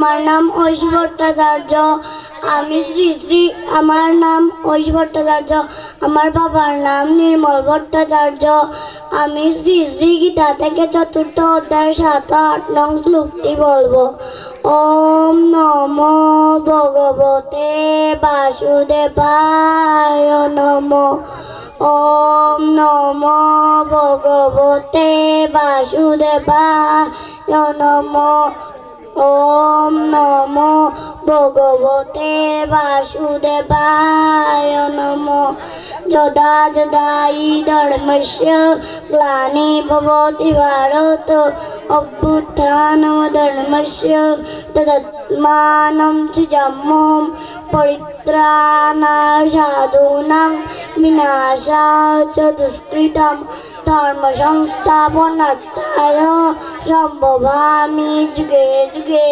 আমার নাম ঐশী ভট্টাচার্য। আমি শ্রী শ্রী আমার নাম ঐশী ভট্টাচার্য। আমার বাবার নাম নির্মল ভট্টাচার্য। আমি শ্রী শ্রী গীতা থেকে চতুর্থ অধ্যায় 7 ও 8 নং শ্লোকটি বলবো। ওম নমো ভগবতে বাসুদেবায় নমো। ওম নমো ভগবতে বাসুদেবায় নমো। ওম নমো ভগবতে বাসুদেবায় নমো। যদা যদা হি ধর্মস্য গ্লানির্ ভবতি ভারত অভ্যুত্থানমধর্মস্য তদাত্মাनं সৃজাম্যহং পরিত্রাণায় সাধূনাং বিনাশায় চ দুষ্কৃতাং ধর্ম সংস্থাপনার্থায় সম্ভবামি যুগে যুগে।